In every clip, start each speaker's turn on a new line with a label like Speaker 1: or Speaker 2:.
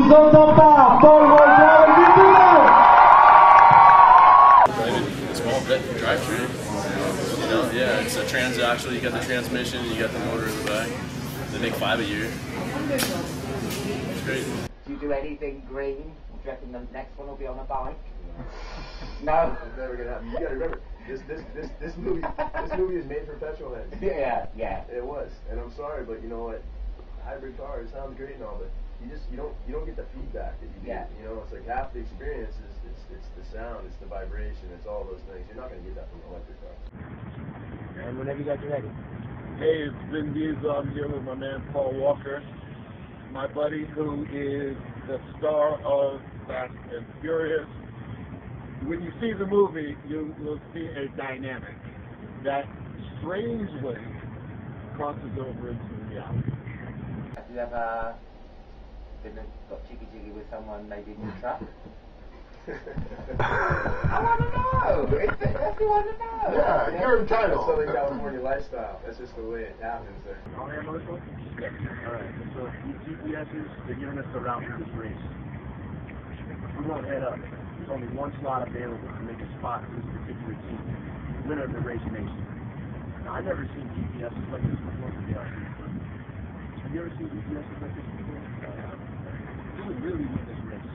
Speaker 1: Ils n'entendent pas. Paul Walker, Vin Diesel.
Speaker 2: Small bit drivetrain. You know, yeah, it's a transaxle. You got the transmission, you got the motor in the back. They make 5 a year. It's great.
Speaker 3: Do you do anything green? Do you reckon the next one will be on a bike? No.
Speaker 4: It's never gonna happen. You gotta remember, this movie is made for petrol heads.
Speaker 3: Yeah.
Speaker 4: It was, and I'm sorry, but you know what? Hybrid car, it sounds great and all, but you don't get the feedback that you get. You know, it's like half the experience is it's the sound, it's the vibration, it's all those things. You're not gonna get that from an electric car.
Speaker 3: And whenever you guys are ready.
Speaker 5: Hey, it's Vin Diesel. I'm here with my man Paul Walker, my buddy who is the star of Fast and Furious. When you see the movie, you will see a dynamic that strangely crosses over into reality.
Speaker 3: Have you ever got jiggy with someone maybe in the truck? I want to know. Everyone want to know.
Speaker 4: Yeah, you're entitled. Southern California lifestyle. That's just the way it happens there.
Speaker 5: All right, so these GPSs, they're giving us the route for this race. We won't head up. There's only one slot available to make a spot for this particular team. Winner of the race nation. Now, I've never seen GPSs like this before. Have you ever seen GPSs like this before? You would really win this race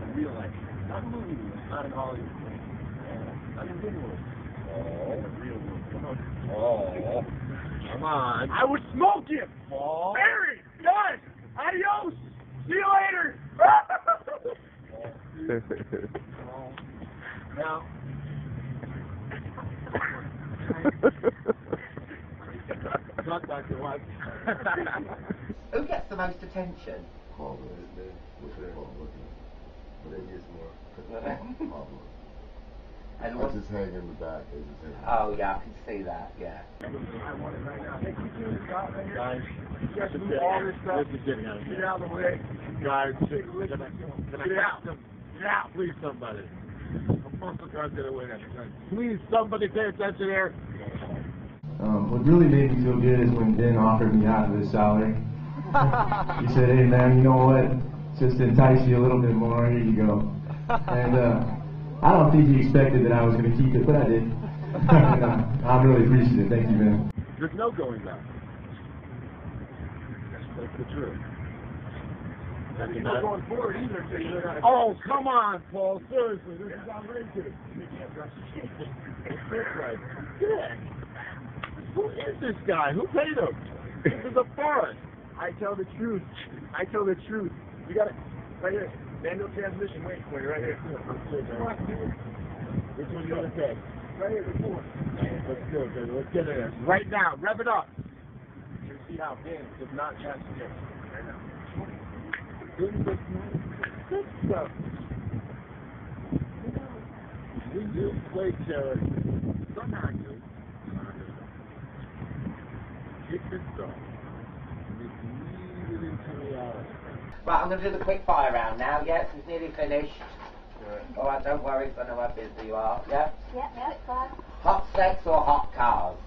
Speaker 5: in real life. Not in movie movies, not in Hollywood. Not in video world. In the real world. Come on. Come on. I would smoke him! Barry! Done! Adios! See you later! Now. Not Dr. White.
Speaker 3: Who gets the most attention?
Speaker 4: Paul, they use more.
Speaker 3: And
Speaker 6: I just hang in the back.
Speaker 3: oh yeah, I can see that. Yeah.
Speaker 5: I want it right now. Guys, get all this stuff. Get out of the way. Guys, get out. Get out, please, somebody. A muscle car's gonna win it. Please, somebody pay attention here.
Speaker 1: What really made me feel good is when Vin offered me half of his salary. He said, "Hey man, you know what? Just to entice you a little bit more, here you go." And I don't think he expected that I was going to keep it, but I did. And, I'm really appreciative. Thank you, man.
Speaker 5: There's no going back. That's the truth. There's no going forward either. Oh, come on, Paul. Seriously, this is outrageous. Good. Who is this guy? Who paid him? This is a forest. I tell the truth. I tell the truth. You got it right here. Manual transmission. Wait for you right here. Which one you gonna take? Right here, the fourth. Let's go, baby. Let's get it. Right now. Rev it up. You see how Vin does not catch this. Right now. Vin does not good stuff. We do play charity. Some actors get this stuff. Lead it into reality.
Speaker 3: Right, I'm going to do the quick fire round now. Yes, it's nearly finished. Alright, don't worry, I know how busy you are. Yeah?
Speaker 7: Yeah, no, it's fine.
Speaker 3: Hot sex or hot cars?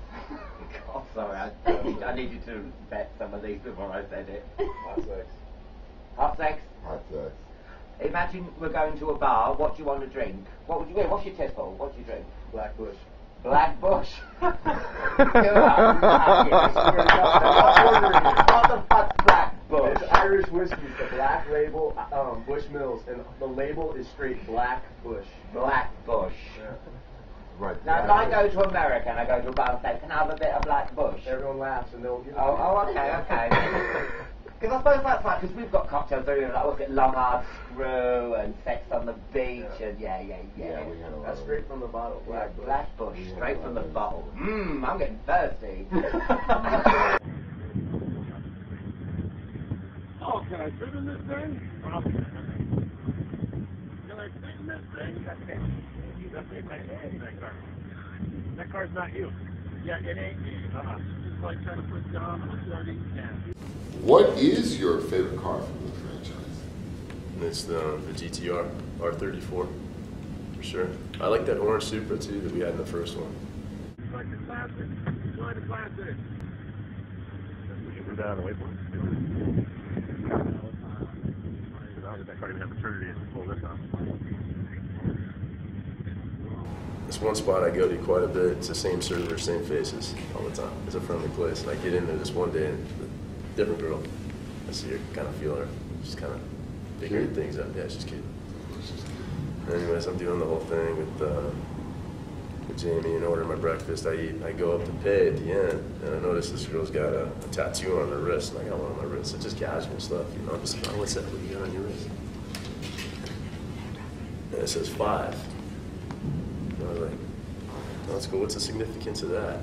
Speaker 3: Oh, sorry, I need you to vet some of these before I said it.
Speaker 4: Hot sex.
Speaker 3: Hot sex?
Speaker 6: Hot sex.
Speaker 3: Imagine we're going to a bar. What do you want to drink? What would you What's your tipple? What do you drink?
Speaker 4: Black Bush.
Speaker 3: Black Bush. What the fuck's Black Bush?
Speaker 4: It's Irish whiskey. It's the black label, Bush Mills, and the label is straight Black Bush.
Speaker 3: Black Bush.
Speaker 4: Yeah.
Speaker 6: Right.
Speaker 3: Now, if I go to America and I go to a bar and say, "Can I have a bit of Black Bush?"
Speaker 4: Everyone laughs and they'll give it.
Speaker 3: Oh, okay. Because I suppose that's like, because we've got cocktails where you're like, what's it, Long Hard Screw and Sex on the Beach and yeah.
Speaker 6: We had a lot
Speaker 4: That's
Speaker 6: of
Speaker 4: straight from the bottle. Black Bush.
Speaker 3: Black Bush, straight from the bottle. I'm getting thirsty.
Speaker 5: Oh, can I fit in this thing? Can I fit in this thing? That's in my hand, that car. That car's not you. Yeah, it ain't me. Just like trying to put down on a sardine can.
Speaker 6: What is your favorite car from the franchise?
Speaker 2: It's the GTR R34, for sure. I like that orange Supra too that we had in the first one.
Speaker 5: Like the classic. Enjoy the classic. We're down the way for it. Well, I can't even have maternity to pull this off.
Speaker 4: This one spot I go to quite a bit. It's the same server, same faces all the time. It's a friendly place. And I get in there this one day and a different girl. I see her, kind of feel her. She's kind of figuring things out. Yeah, she's cute. Anyways, I'm doing the whole thing with Jamie and ordering my breakfast. I go up to pay at the end, and I notice this girl's got a tattoo on her wrist, and I got one on my wrist. It's just casual stuff, you know. I'm just like, oh, what's that? What do you got on your wrist? And it says 5. And I was like, oh, that's cool. What's the significance of that?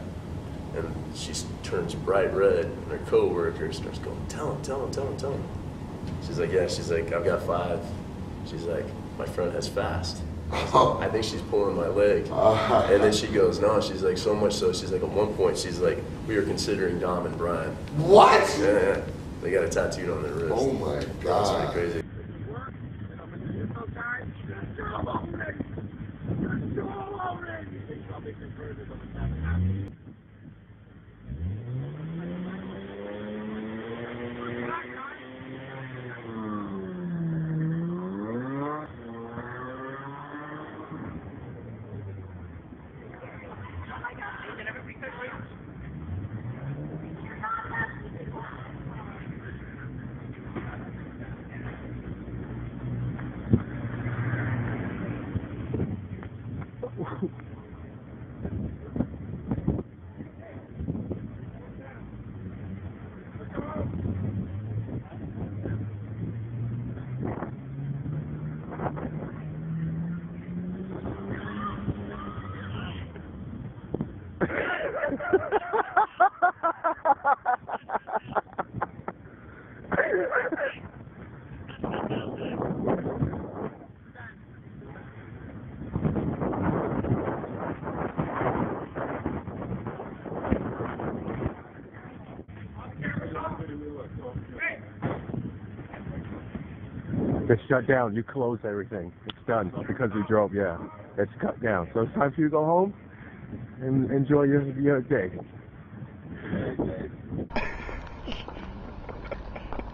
Speaker 4: And she turns bright red, and her coworker starts going, tell him. She's like, yeah. She's like, I've got 5. She's like, my friend has fast. I think she's pulling my leg. And then she goes, no, she's like, so much so, she's like, at one point, she's like, we were considering Dom and Brian.
Speaker 6: What?
Speaker 4: Yeah. They got it tattooed on their wrist.
Speaker 6: Oh my God.
Speaker 4: That's pretty crazy.
Speaker 5: It's shut down. You closed everything. It's done because we drove. Yeah, it's cut down. So it's time for you to go home and enjoy your day.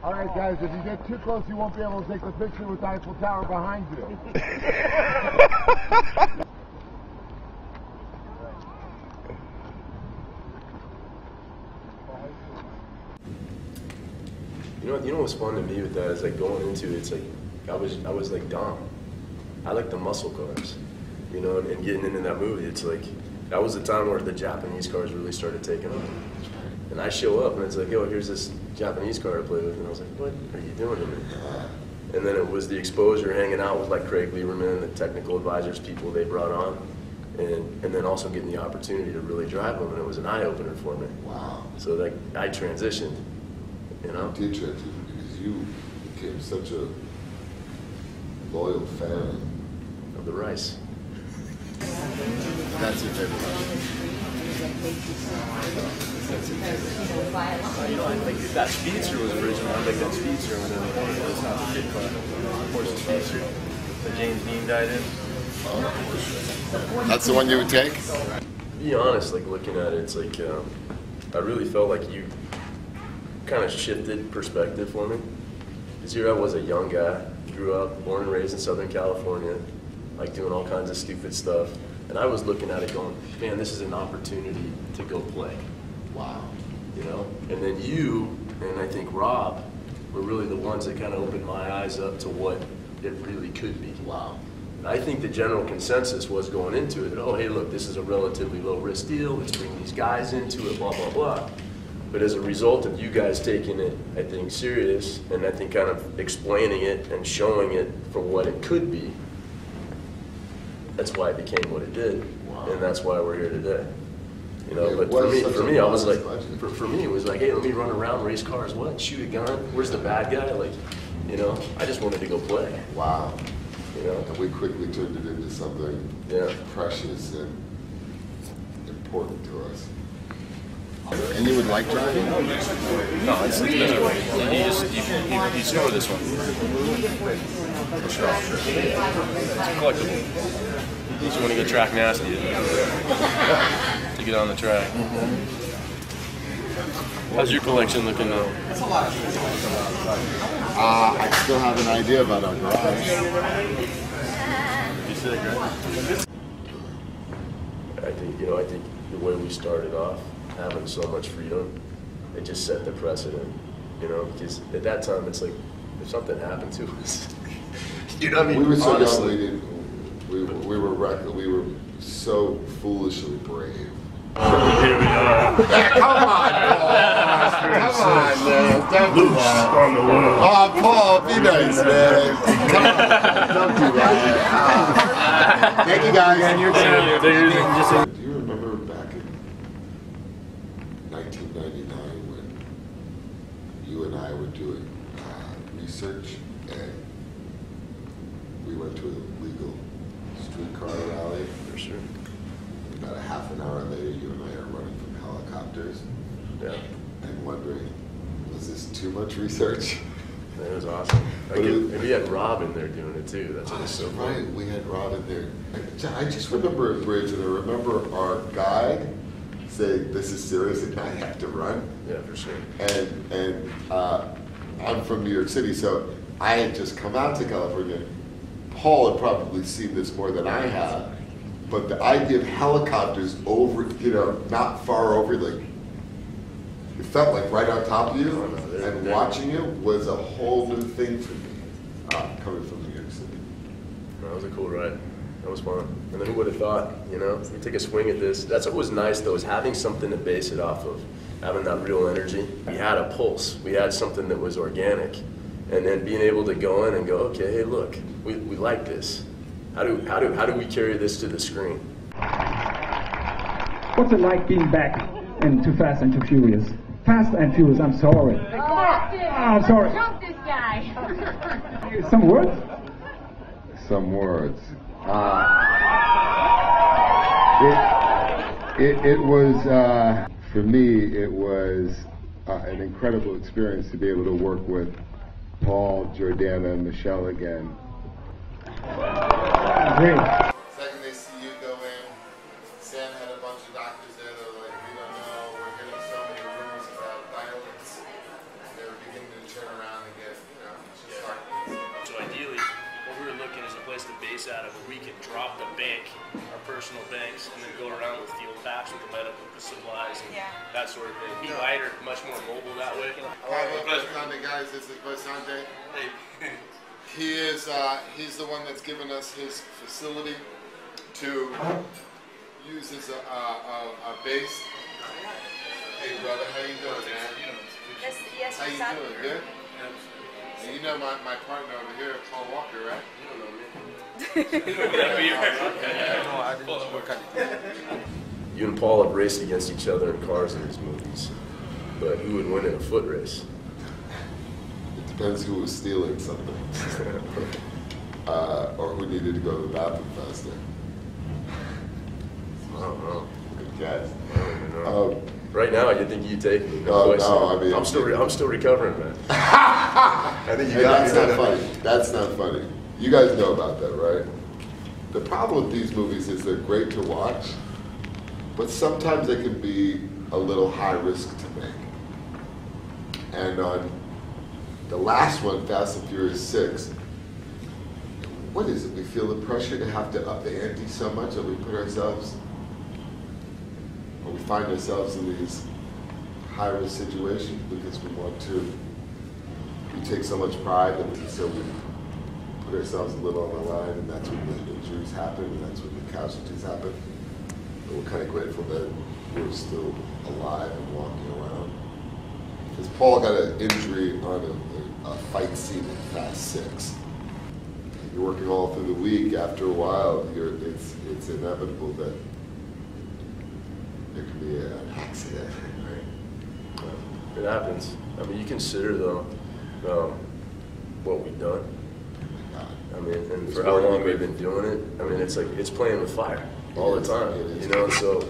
Speaker 7: All right, guys. If you get too close, you won't be able to take the picture with the Eiffel Tower behind you.
Speaker 4: You know what's fun to me with that is like going into it, it's like I was like Dom. I like the muscle cars, you know, and getting into that movie, it's like that was the time where the Japanese cars really started taking off. And I show up and it's like, yo, here's this Japanese car to play with, and I was like, what are you doing to me? And then it was the exposure, hanging out with like Craig Lieberman, the technical advisors, people they brought on, and then also getting the opportunity to really drive them, and it was an eye opener for me.
Speaker 6: Wow.
Speaker 4: So like I transitioned. You know?
Speaker 6: You did transition because you became such a loyal fan
Speaker 4: of the rice.
Speaker 2: That's your favorite car. That's your favorite car. You know, I think that Speedster was original. I think that Speedster was in it's not the kid car. Of course, the Speedster that James Dean died in.
Speaker 6: That's the one you would take?
Speaker 4: To be honest, like looking at it, it's like I really felt like you kind of shifted perspective for me. Because here I was a young guy, grew up, born and raised in Southern California, like doing all kinds of stupid stuff. And I was looking at it going, man, this is an opportunity to go play.
Speaker 6: Wow.
Speaker 4: You know? And then you, and I think Rob, were really the ones that kind of opened my eyes up to what it really could be.
Speaker 6: Wow.
Speaker 4: And I think the general consensus was going into it, that, oh, hey, look, this is a relatively low-risk deal, let's bring these guys into it, blah, blah, blah. But as a result of you guys taking it, I think, serious, and I think kind of explaining it and showing it for what it could be, that's why it became what it did. Wow. And that's why we're here today. You know, but for me, I was like, for me, it was like, hey, let me run around, race cars, what, shoot a gun, where's the bad guy? Like, you know, I just wanted to go play.
Speaker 6: Wow.
Speaker 4: You know?
Speaker 6: And we quickly turned it into something precious and important to us. And you would like driving?
Speaker 2: No, it's miserable. You score this one. For sure. It's a collectible. You just want to get track nasty to get on the track. How's your collection looking now?
Speaker 6: I still have an idea about our garage.
Speaker 2: You sick, right? I think the way we started off, having so much freedom, it just set the precedent. Because at that time it's like, if something happened to us,
Speaker 6: We were so young, we were so foolishly brave.
Speaker 5: Here we are.
Speaker 6: Come on, Paul. Come on, man. Don't do that.
Speaker 5: On the world.
Speaker 6: Oh, Paul, be nice, man. Come on. Don't do that. Thank you, guys. And you're Do you remember back in 1999 when you and I were doing research and we went to a legal streetcar rally?
Speaker 2: For sure.
Speaker 6: About a half an hour later, you and I are running from helicopters.
Speaker 2: Yeah.
Speaker 6: And wondering, was this too much research?
Speaker 2: It was awesome. And we had Rob in there doing it too. That's what was so fun.
Speaker 6: Right, we had Rob in there. I just remember a bridge, and I remember our guide saying, "This is serious, and I have to run."
Speaker 2: Yeah, for sure.
Speaker 6: And I'm from New York City, so I had just come out to California. Paul had probably seen this more than I had, but the idea of helicopters over, not far over, like, it felt like right on top of you, and watching you was a whole new thing for me, coming from New York City.
Speaker 2: That was a cool ride. That was fun. And then who would have thought, we take a swing at this. That's what was nice though, is having something to base it off of, having that real energy. We had a pulse. We had something that was organic. And then being able to go in and go, okay, hey, look, we like this. How do we carry this to the screen?
Speaker 8: What's it like being back in Too Fast and Too Furious? Fast and Furious, I'm sorry.
Speaker 9: Hey, come on.
Speaker 8: I'm sorry.
Speaker 9: Jump this guy.
Speaker 8: Some words?
Speaker 7: Some words. It was, for me, it was an incredible experience to be able to work with Paul, Jordana, and Michelle again.
Speaker 8: Great.
Speaker 6: Second they see you go in, Sam had a bunch of doctors there that were like, we don't know, we're getting so many rumors about violence. They were beginning to turn around and get, just start.
Speaker 2: So ideally, what we were looking is a place to base out of where we can drop the bank, our personal banks, and then go around with field packs with the medical supplies and that sort of thing. Be lighter, much more mobile that way.
Speaker 6: Guys, this is Sanjay. Hey. He's the one that's given us his facility to use as a base. Hey brother, how you doing, man?
Speaker 9: Yes,
Speaker 6: how you doing? Good? And you know my partner over here, Paul Walker, right? You don't know me.
Speaker 2: You and Paul have raced against each other in cars in these movies, but who would win in a foot race?
Speaker 6: Depends who was stealing something. Or who needed to go to the bathroom faster.
Speaker 2: I don't know.
Speaker 6: Good guess.
Speaker 2: Right now, you think you take me?
Speaker 6: No, I mean,
Speaker 2: I'm still recovering, man.
Speaker 6: I think that's not funny. That's not funny. You guys know about that, right? The problem with these movies is they're great to watch, but sometimes they can be a little high risk to make. And on the last one, Fast and Furious 6, what is it? We feel the pressure to have to up the ante so much that we put ourselves, or we find ourselves in these high-risk situations because we take so much pride that we put ourselves a little on the line, and that's when the injuries happen, and that's when the casualties happen. But we're kind of grateful that we're still alive and walking around. Because Paul got an injury on a fight scene in Fast 6. You're working all through the week. After a while, it's inevitable that there can be an accident. Right?
Speaker 2: It happens. I mean, you consider though what we've done. I mean, and for how long we've been doing it. I mean, it's like it's playing with fire all the time. So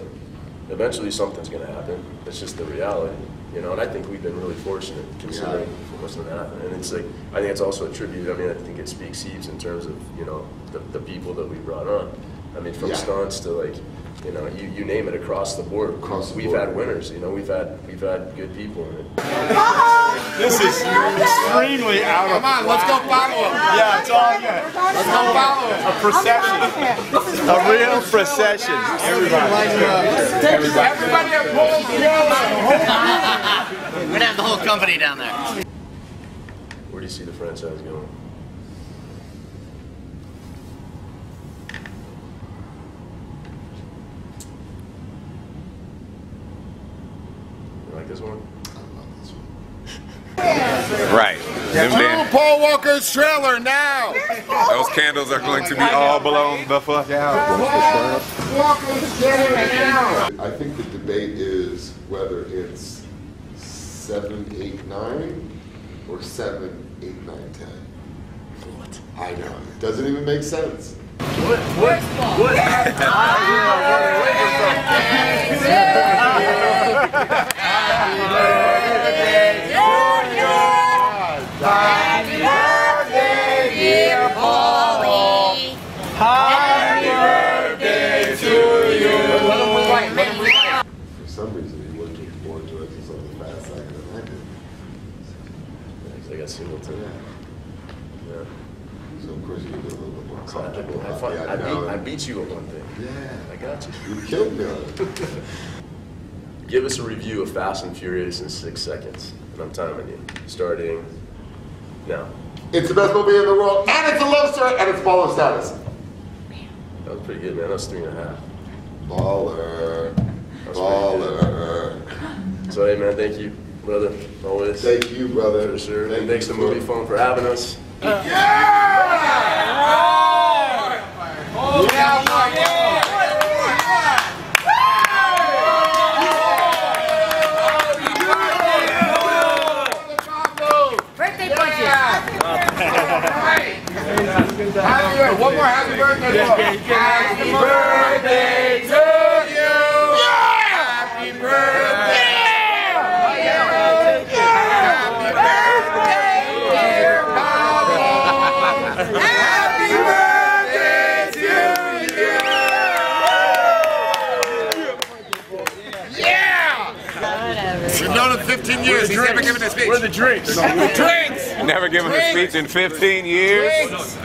Speaker 2: eventually something's going to happen. It's just the reality. And I think we've been really fortunate considering what's going to happen. And it's like, I think it's also a tribute. I mean, I think it speaks heaps in terms of, the people that we brought on. I mean, from stunts to like You know, you name it across the board. We've had winners. You know, we've had good people in it.
Speaker 10: This is extremely out of.
Speaker 11: Come on, let's go follow him.
Speaker 10: Yeah, it's all good.
Speaker 11: Let's go follow him.
Speaker 10: A procession. A real procession. Everybody.
Speaker 11: Everybody at Paul's
Speaker 3: We're gonna have the whole company down there.
Speaker 2: Where do you see the franchise going? You like this one?
Speaker 12: Right.
Speaker 11: To Paul Walker's trailer now.
Speaker 12: Those candles are going to be all blown the fuck out.
Speaker 11: Paul Walker's trailer now.
Speaker 6: I think the debate is whether it's 7, 8, 9 or 7, 8, 9, 10. What? I know. It doesn't even make sense.
Speaker 2: What?
Speaker 11: Happy birthday, dear Paulie. Happy birthday to you.
Speaker 6: For some reason, he looked more towards us on the fast side than I did.
Speaker 2: I got single too. Yeah.
Speaker 6: So of course you get a little bit more
Speaker 2: So
Speaker 6: comfortable.
Speaker 2: I beat you at one thing.
Speaker 6: Yeah.
Speaker 2: I got you.
Speaker 6: You killed me on it.
Speaker 2: Give us a review of Fast and Furious in 6 seconds. And I'm timing you. Starting now.
Speaker 6: It's the best movie in the world, and it's a love story, and it's baller status.
Speaker 2: That was pretty good, man. That was 3.5.
Speaker 6: Baller.
Speaker 2: That's
Speaker 6: Baller.
Speaker 2: So, hey, man, thank you, brother. Always.
Speaker 6: Thank you, brother.
Speaker 2: For sure. And thanks to Movie Phone for having us.
Speaker 9: Birthday punches.
Speaker 11: One more happy birthday. Happy birthday to you. Happy birthday. Happy birthday, dear Pablo. Happy birthday to you. Yeah. We've known him 15 years. He's never given a speech.
Speaker 10: Where are the drinks?
Speaker 11: Drinks.
Speaker 12: Never given a speech in 15 years.
Speaker 11: Drinks.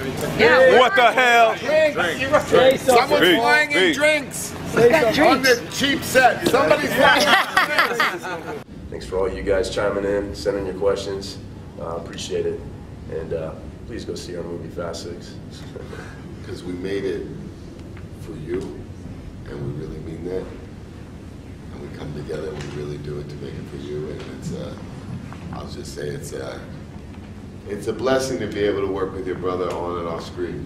Speaker 12: What the hell?
Speaker 11: Drinks. Someone's flying in drinks. On the cheap set. Somebody's flying in drinks.
Speaker 2: Thanks for all you guys chiming in, sending your questions. Appreciate it. And please go see our movie Fast 6.
Speaker 6: Because we made it for you, and we really mean that. And we come together and we really do it to make it for you. And it's, I'll just say it's a blessing to be able to work with your brother on and off screen.